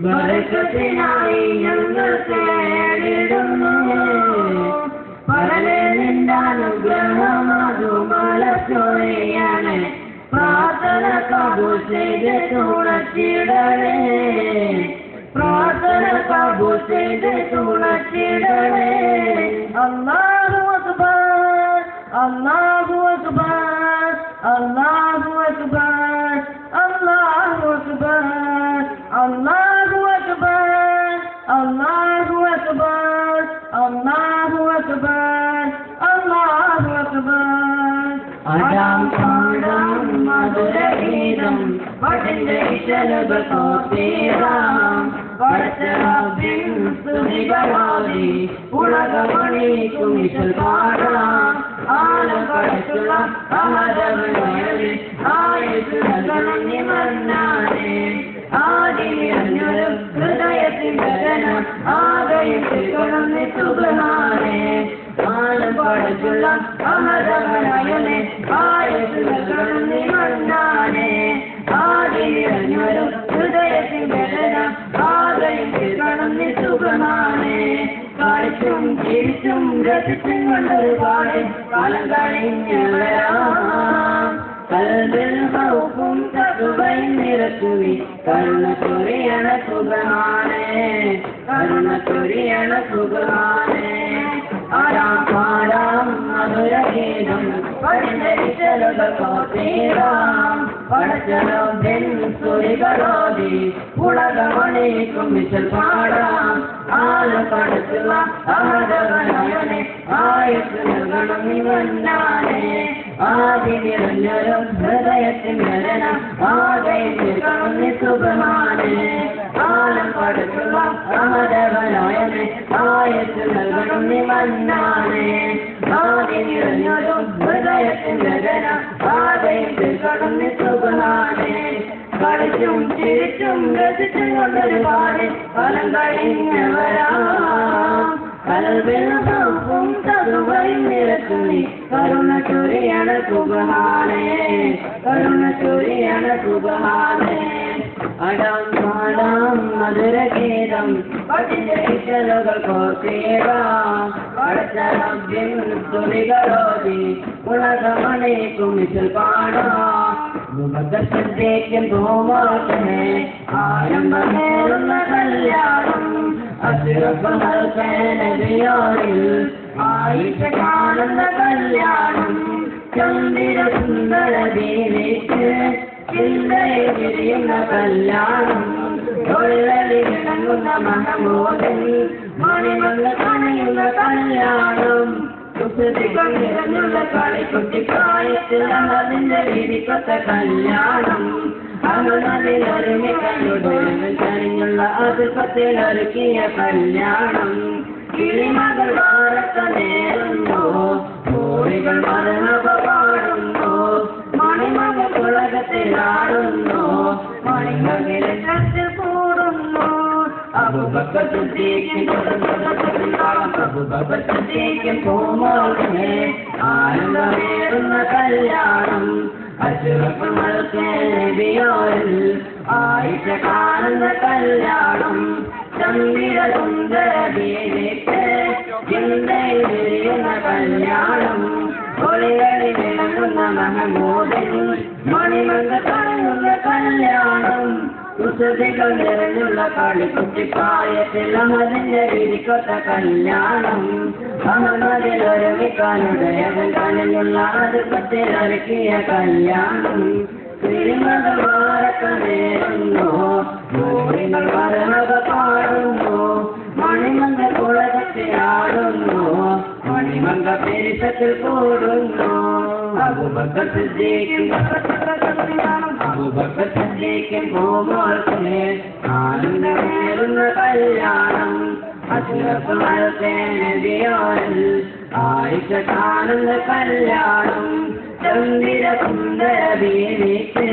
ബർക്കത്തിനായി ഞങ്ങൾ തേടിടുന്നു പകലെ നിന്റാനുഗ്രഹം അതു മലച്ചൊരിയാണ് പ്രാർത്ഥന കബൂൽ ചെയ്ത് തുണച്ചിടണേ പ്രാർത്ഥന കബൂൽ ചെയ്ത് തുണച്ചിടണേ അല്ലാഹു അക്ബർ അല്ലാഹു അക്ബർ അല്ലാഹു അക്ബർ അല്ലാഹു അക്ബർ അല്ലാഹു അക്ബർ അല്ലാഹു അക്ബർ അല്ലാഹു അക്ബർ അല്ലാഹു അക്ബർ അടാം പാടാം മധുരഗീതം പടിന്റെ ഇശലുകൾ കോർത്തിടാം പടച്ചറബിൻ സ്തുതികളോതി ഉലകമണിക്കും ഇശൽ പാടാം ആലം പടച്ചുള്ള അമരവനോയലിൽ ആയുസുലകളും നിമന്നാനേ ആദിനിറഞ്ഞൊരു ഹൃദയത്തിൻ ഗഗന ആകയും തിരുകൊളന്നി സുബ്ഹാനേ ആലം പടച്ചുള്ള അമരവനോയലിൽ ആയുസുലകളും നിമന്നാനേ ആദിനിറഞ്ഞൊരു ഹൃദയത്തിൻ ഗഗന ആകയും തിരുകൊളന്നി സുബ്ഹാനേ കളിച്ചും ചിരിച്ചും രസിച്ചും കൊണ്ടൊരുപാട് കാലം കഴിഞ്ഞവരാം കൽബിൽ ഹൗഫും തഖ്വയും നിറച്ചുവി കരുണ ചൊരിയണ സുബ്ഹാനേ കരുണ ചൊരിയണ സുബ്ഹാനേ ആരാം പാടാം മധുരഗീതം പടിന്റെ ഇശലുകൾ കോർത്തിടാം പടച്ചറബിൻ സ്തുതികളോതി ഉലകമണിക്കും ഇശൽ പാടാം ആലം പടച്ചുള്ള അമരവനോയനെ ആയുസ് നൽകണം നിമന്നാനേ ആദിനിറഞ്ഞൊരു ഹൃദയത്തിൻ വേദന ആകയും തിരുകൊളന്നി സുബ്ഹാനേ ആലം പടച്ചുള്ള അമരവനോയനെ ആയുസ് നൽകണം നിമന്നാനേ ആദിനിറഞ്ഞൊരു ഹൃദയത്തിൻ വേദന ആകയും തിരുകൊളന്നി സുബ്ഹാനേ കളിച്ചും ചിരിച്ചും രസിച്ചും കൊണ്ടൊരുപാട് കാലം കഴിഞ്ഞവരാം കൽബിൽ ഹൗഫും തഖ്വയും നിറച്ചുവി കരുണ ചൊരിയണ സുബ്ഹാനേ കരുണ ചൊരിയണ സുബ്ഹാനേ അടാം പാടാം മധുരഗീതം പടിന്റെ ഇശലുകൾ കോർത്തിടാം പടച്ചറബിൻ സ്തുതികളോതി ഉലകമണിക്കും ഇശൽ പാടാം മുഖത്തേക്കും തോമാക്കണേ ആരംഭമേറുന്ന കല്യാണം അസുരപ്പനബിയോരിൽ ആയിഷ കാണുന്ന കല്യാണം ചന്ദ്ര സുന്ദര ദേവിക്ക് ചിന്തയിൽ വിരിയുന്ന കല്യാണം തൊഴിലിൽ ഇണങ്ങുന്ന മഹമൂദൻ മണിമങ്ങ കണിയുന്ന കല്യാണം കുസൃതികൾ നിറഞ്ഞുള്ള കളിക്കുട്ടിക്കായത്തിൽ അതിന്റെ രീതിക്കൊത്ത കല്യാണം അമനതിലൊരുമികളുടെ കഴിഞ്ഞുള്ള അതിർപ്പത്തിൽ ഒരുക്കിയ കല്യാണം കിളിമകൾ വാരത്ത നേരുന്നു കോഴികൾ മരണവ പാടുന്നു മണിമകൾ ഉലകത്തിലാടുന്നു മണിമകളിൽ ചർച്ചിൽ കൂടുന്നു അബൂബക്കർ സിദ്ദീഖിൻ പൂമോളെ ആനന്ദമേറുന്ന കല്യാണം അഷ്റഫുൽ ഖൽഖ് നബിയോരിൽ ആയിഷ കാണുന്ന കല്യാണം ചന്ദ്ര സുന്ദര ദേവിക്ക് ചിന്തയിൽ വിരിയുന്ന കല്യാണം ഒളികളിൽ വിളങ്ങുന്ന മഹമൂദൻ മണിമങ്ങ കാണുന്ന കല്യാണം കുസൃതികൾ നിറഞ്ഞുള്ള കളിക്കുട്ടിക്കായത്തിൽ അഹദിന്റെ വിരിക്കൊത്ത കല്യാണം അഹമ്മദിൽ ഒരുമിക്കാനുടയവൻ കണിഞ്ഞുള്ള അതിർപ്പത്തിൽ ഒരുക്കിയ കല്യാണം കിളിമകൾ വാരക്ക നേരുന്നു കോഴികൾ മരണവ പാടുന്നു മണിമങ്ങ കുളകത്തിലാടുന്നു മണിമങ്ങ പെരിസത്തിൽ കൂടുന്നു അബൂബക്കർ സിദ്ദീഖിൻ പൂമോൾക്കേ ആനന്ദമേറുന്ന കല്യാണം അഷ്റഫുൽ ഖൽഖ് നബിയോരിൽ ആയിഷ കാണുന്ന കല്യാണം ചന്ദ്ര സുന്ദര ദേവിക്ക്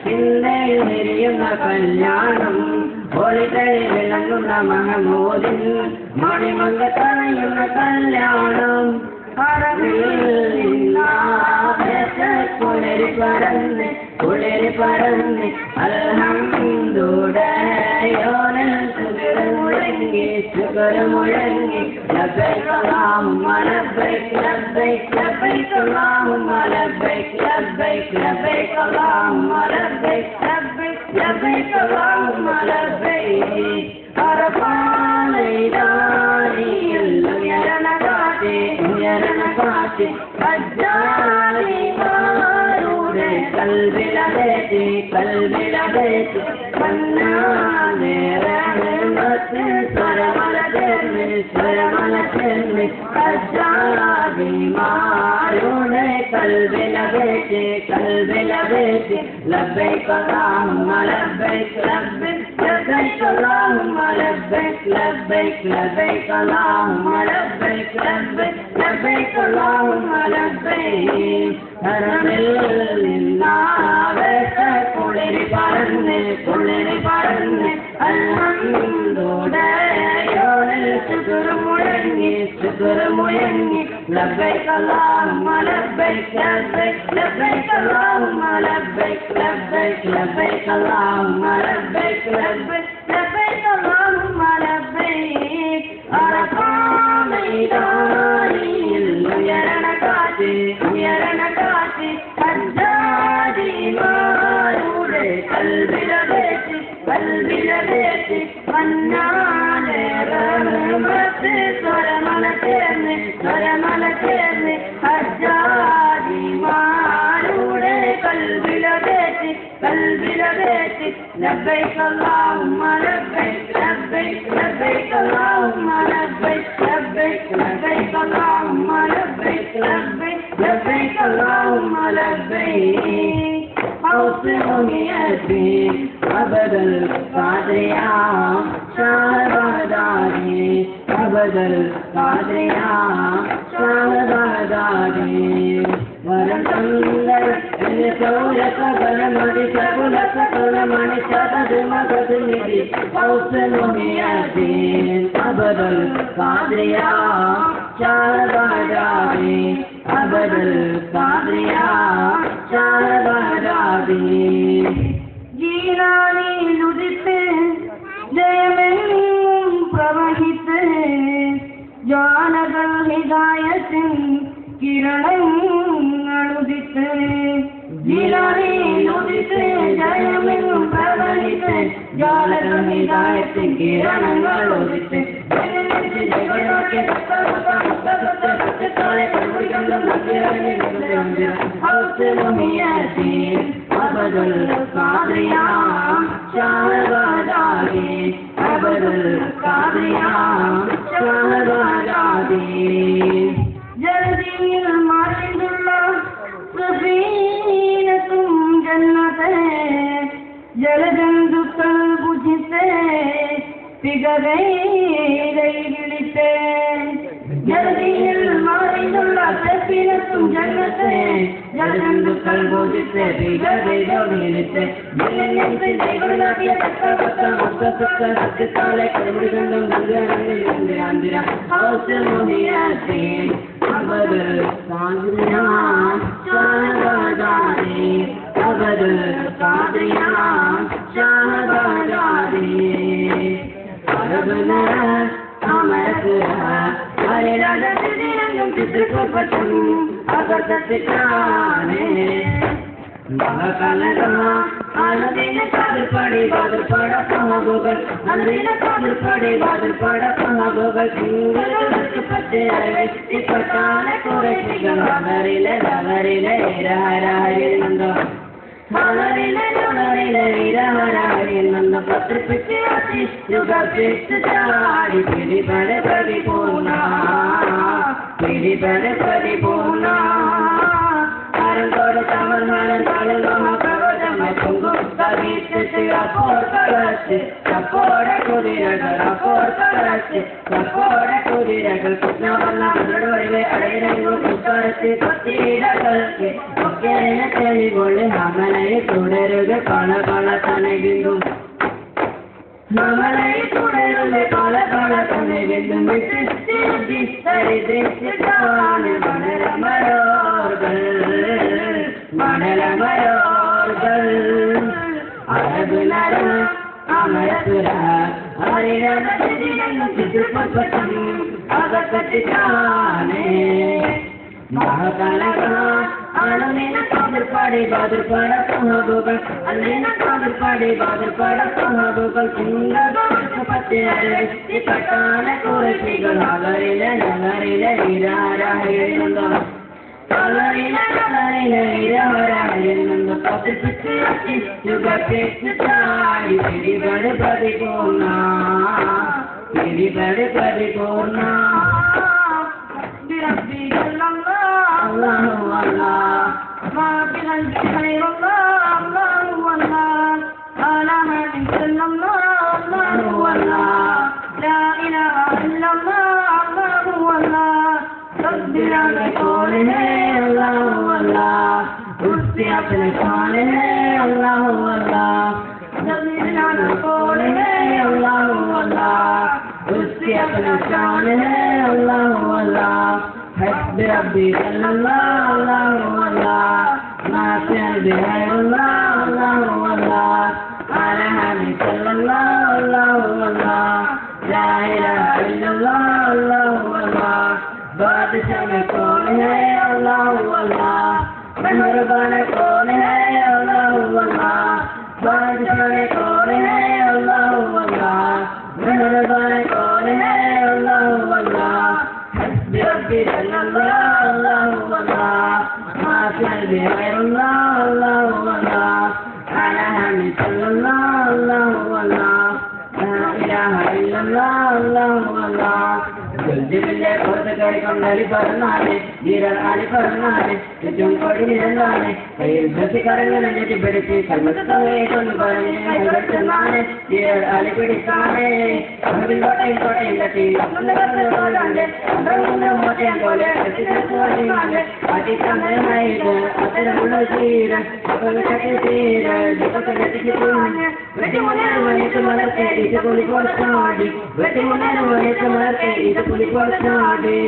ചിന്തയിൽ വിരിയുന്ന കല്യാണം ഒളികളിൽ വിളങ്ങുന്ന മഹമൂദൻ മണിമങ്ങ തണയുന്ന കല്യാണം പുലരി പരന്ന് കുളിര് പറന്ന് അൽഹംദുലില്ലാഹ് ശുക്ർ മുഴങ്ങി ശുക്ർ മുഴങ്ങി ലബ്ബൈക അല്ലാഹുമ്മ ലബ്ബൈക ലബ്ബൈക ലബ്ബൈക അല്ലാഹുമ്മ ലബ്ബൈക ലബ്ബൈക ലബ്ബൈക അല്ലാഹുമ്മ ലബ്ബൈക ലബ്ബൈക ലബ്ബൈക അല്ലാഹുമ്മ ലബ്ബൈക ഉയരണക്കാറ്റ് അജ്ജാലിമാരുടെ കൽബിലകേറ്റി കൽബിലകേറ്റി കണ്ണാനേറത്ത് സ്വരമല ചേർന്ന് സ്വരമല ചേർന്ന് അജ്ജാലിമാരുടെ കൽബിലകേറ്റി കൽബിലകേറ്റി ലബ്ബൈക അല്ലാഹുമ്മ ലബ്ബൈക ലബ്ബൈക لبيك اللهم لبيك لبيك لبيك اللهم لبيك لبيك لبيك اللهم لبيك കുളിരി പറന്ന് അൽഹംദുലില്ലാഹ് ശുക്ർ മുഴങ്ങി ശുക്ർ മുഴങ്ങി ലബ്ബൈക അല്ലാഹുമ്മ ലബ്ബൈക ലബ്ബൈക ലബ്ബൈക അല്ലാഹുമ്മ ലബ്ബൈക ലബ്ബൈക ലബ്ബൈക അല്ലാഹുമ്മ ലബ്ബൈക ലബ്ബൈക ലബ്ബൈക അല്ലാഹുമ്മ ലബ്ബൈക അറഫാമൈദാനിൽ ഉയരണക്കാറ്റ് ഹജ്ജാജിമാരുടെ കൽബിലകേറ്റി കൽബിലകേറ്റി മന്നാലെ റഹ്മത്ത് സ്വരമല ചേർന്ന് ഹജ്ജാജിമാരുടെ കൽബിലകേറ്റി കൽബിലകേറ്റി ലബ്ബൈക അല്ലാഹുമ്മ ലബ്ബൈക ലബ്ബൈക ലബ്ബൈക അല്ലാഹുമ്മ ലബ്ബൈക ലബ്ബൈക ലബ്ബൈക അല്ലാഹുമ്മ ലബ്ബൈക ലബ്ബൈക ലബ്ബൈക അല്ലാഹുമ്മ ലബ്ബൈക ഔസിഉനിയതി അബദൽ ഖാദിരിയ ഷാഹബാദി അബദൽ ഖാദിരിയ ഷാഹബാദി വരം സുന്ദര എന്നെ സൗലക ബലമടി സകുലക കുലമണി ശതദ് മഗദ് നിധി ഔസിഉനിയതി അബദൽ ഖാദിരിയ ഷാഹബാദി അബദൽ ഖാദിരിയ ഷാഹബാദി ജീലാനിലുദിത്ത് ജയമെങ്ങും പ്രവഹിത്ത് ജ്വാലകൾ ഹിദായത്തിൻ കിരണങ്ങളുദിത്ത് ജീലാനിലുദിത്ത് ജയമെങ്ങും പ്രവഹിത്ത് ജ്വാലകൾ ഹിദായത്തിൻ കിരണങ്ങളുദിത്ത് അബദൽ ഖാദിരിയ ഷാഹബാദി അബദൽ ഖാദിരിയ ഷാഹബാദി ജലദിയിൽ മറിഞ്ഞുള്ള സഫീനത്തും ജന്നത്തെ ജലജന്തുക്കൾ ഭുജിത്തെ വിളിത്തെ ജലദിയിൽ മറിഞ്ഞുള്ള സഫീനത്തും ജന്നത്തെ ജലജന്തുക്കൾ ഭുജിത്തെ വിളിത്തെ അബദൽ ഖാദിരിയ ഷാഹബാദി അബദൽ ഖാദിരിയ ഷാഹബാദി അറബന അമരകുഹ അരിലദദിനും ചിത്രകോപത്തും അഗതത്തിക്കാനെ മഹകലകമ അനദിന കാദർപടി ബാദർപട പഹബുകൾ അനദിന കാദർപടി ബാദർപട പഹബുകൾ സിംഗലക്ക് പച്ചയായി ഇപ്പട്ടാന കുറേശികൾ നഗരിലെ നഗരിലെ ഇരഹരായിൽ നന്ദോ നഗരിലെ നഗരിലെ ഇരഹരായിൽ നന്ദോ പത്രപ്പിച്ച് യുഗ പിച്ച് ചാടി പിടിപട പരിപൂർണ പിടിപട പരിപൂർണ Karangkor tamar malan talan mama kavoda matungu kabite se apor karache apora kudiragal apor karache apora kudiragal kutna balla madrodile adairangu kukarate patiragal ke okene teli bolle hamalai tuderuge kala kala tanegindum hamalai tuderuge kala kala tanegindum bitti sari drishtane banala marorgal Manala Maro പോർകൾ അഴകുനര അമരസുര അറിയാനും ചിത്രപട്ടം അകപ്പറ്റിട്ടാനേ മഹാകാലക ആനന്ദിന കാതിർപ്പാടി ബാതിർപ്പാട സഹബുകൾ അല്ലിന കാതിർപ്പാടി ബാതിർപ്പാട സഹബുകൾ സിംഗപ്പത്തിനരവി കട്ടാന കുറച്ചികൾ അകറിലെ നഗറിലെ ഇരാരാഹിരുന്നു കളറിലെ കളറിലെ ഇരാരാഹിരുന്നു പതിപ്പിച്ച് യുഗപ്പെട്ടിട്ടായി പിടിപെട് പ്രതിപൂർണ പിടിപെട് പ്രതിപൂർണ بربي جل الله الله الله ما بقلبي خير الله الله الله على ما صلى الله الله الله لا إله إلا الله الله الله تصبر على قوله الله الله उससे अपने खाने الله الله تصبر على قوله الله الله उससे अपने खाने الله الله حسب ربي صلى الله الله الله ما في قلبي غير الله الله الله على حبيبي صلى الله الله الله لا إله إلا الله الله الله बादशाह में कौन है अल्लाह अल्लाह मेहरबान कौन है अल्लाह अल्लाह बादशाह में कौन है अल्लाह अल्लाह मेहरबान कौन है अल्लाह अल्लाह हस्बी रब्बी अल्लाह अल्लाह अल्लाह मा फी क़ल्बी गैरुल्लाह अल्लाह अल्लाह अला हमी सल्लल्लाहु अल्लाह अल्लाह ला इलाहा इल्लल्लाह अल्लाह अल्लाह ജുൽജിലിന്റെ പുറത്തുകയറി കൊണ്ടടി പറഞ്ഞാലേ ജീരൻ ആടി പറഞ്ഞാലേ ചുറ്റും കൊടി നിരന്നാലേ കയ്യിൽ ധൃതികരങ്ങൾ ഞെട്ടിപ്പിടിച്ച് കൽമത്തവയെ കൊണ്ട് പറഞ്ഞ് കൈവെട്ടുന്നാലേ ജീരൻ ആടി പിടിക്കാനേ കോട്ടയും കോട്ടയും തട്ടി മോട്ടയം പോലെ അതിസമയമായിട്ട് അത്തരമുള്ള ജീരൻ വെട്ടിമുന്നേറും വയസ്സ് വളർത്തെ ഇത് കൂടി കൊടുത്താടി വെട്ടിമുന്നേറും വയസ്സ് വളർത്തെ ഇത് കൂടി കൊടുത്താടി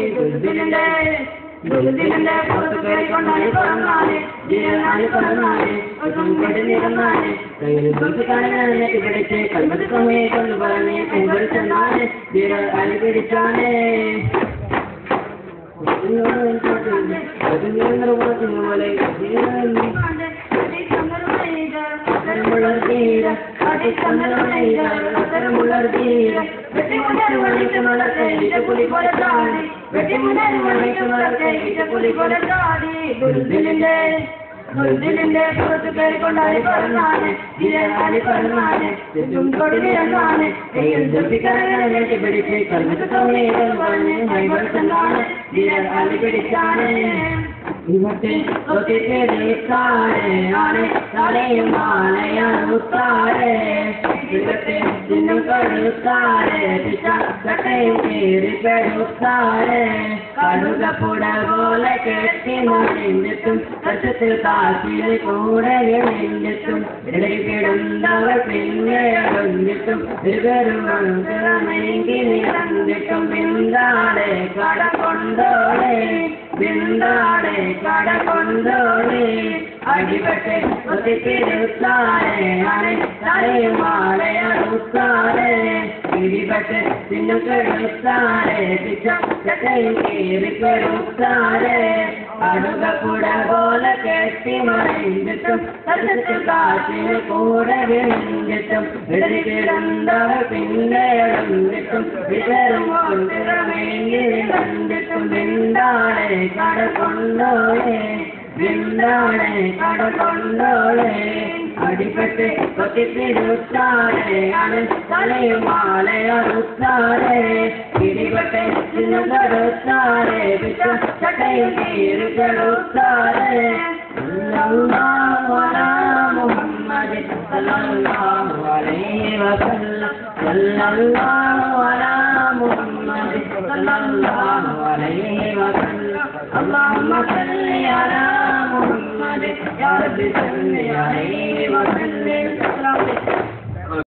ദുരിതിന്റെ പുറത്ത് കയറിക്കൊണ്ടാടി പറഞ്ഞാലേ ജീവനാടി പറഞ്ഞാലേ ഒന്നും കൊടി നിരന്നാലേ കയ്യിൽ ദുരിതക്കാരനെ നെറ്റി പിടിച്ച് കൽപ്പത്തി സമയെ കൊണ്ട് പറഞ്ഞ് കൈവരിച്ചെന്നാലേ ജീവൻ അലി പിടിച്ചാലേ പോലെ ദുരിതിന്റെ പുറത്ത് കയറിക്കൊണ്ടാടി പറഞ്ഞാലേ ജീവനാടി പറഞ്ഞാലേ ചുറ്റും കൊടി നിരന്നാലേ കയ്യിൽ ദുരിതക്കാരനെ നെറ്റി പിടിച്ച് കൽപ്പത്തി സമയെ കൊണ്ട് പറഞ്ഞ് കൈവരിച്ചെന്നാലേ ജീവൻ അലി പിടിച്ചാലേ ഇവട്ടെ ആനെ തലയും മാലയാറുത്താരെ ഇവട്ടെ നിന്നും കഴുത്താരെ കട്ടയും കീറി പെടുത്താരെ കടുകപ്പുട പോലെ കെട്ടി മണിഞ്ഞിട്ടും കഷത്തിൽ കാറ്റിൽ കൂടെ നിന്നിട്ടും ഇടയിൽ കിടന്നവർ പിന്നെ അടഞ്ഞിട്ടും ഇരുവരുമെങ്കിൽ നിറഞ്ഞിട്ടും ബിന്ദാടെ കട കൊണ്ടോളെ ബിന്ദാടെ കട കൊണ്ടോളെ അടിപെട്ട് ഒത്തിപ്പിരുത്താരെ ആനെ തലയും മാലയാറുത്താരെ ഇടിപെട്ട് നിന്നും കെടുത്താരെ ചട്ടയും കീറി കെടുത്താരെ കടുകപ്പുട പോലെ കെട്ടി മറിഞ്ഞിട്ടും കഷത്തിൽ കാറ്റിന് കൂടെ വിളിഞ്ഞിട്ടും ഇടയിൽ കിടന്നവർ പിന്നെ അടഞ്ഞിട്ടും വിതരുമെങ്കിൽ കണ്ടിട്ടും ബിന്ദാടെ കട കൊണ്ടോളെ ബിന്ദാടെ കട കൊണ്ടോളെ അടിപെട്ട് ഒത്തിപ്പിരുത്താരെ ആണ് തലയും മാലയാറുത്താരെ ഇടിപെട്ട് നിന്നും കടുത്താരെ ചട്ടയും കീറി കെടുത്താരെ സല്ലല്ലാഹു അലാ മുഹമ്മദ് സല്ലല്ലാഹു അലൈഹി വസല്ലം സല്ലല്ലാഹു അലാ മുഹമ്മദ് സല്ലല്ലാഹു അലൈഹി വസല്ലം اللهم صل على محمد يا رب صل عليه وسلم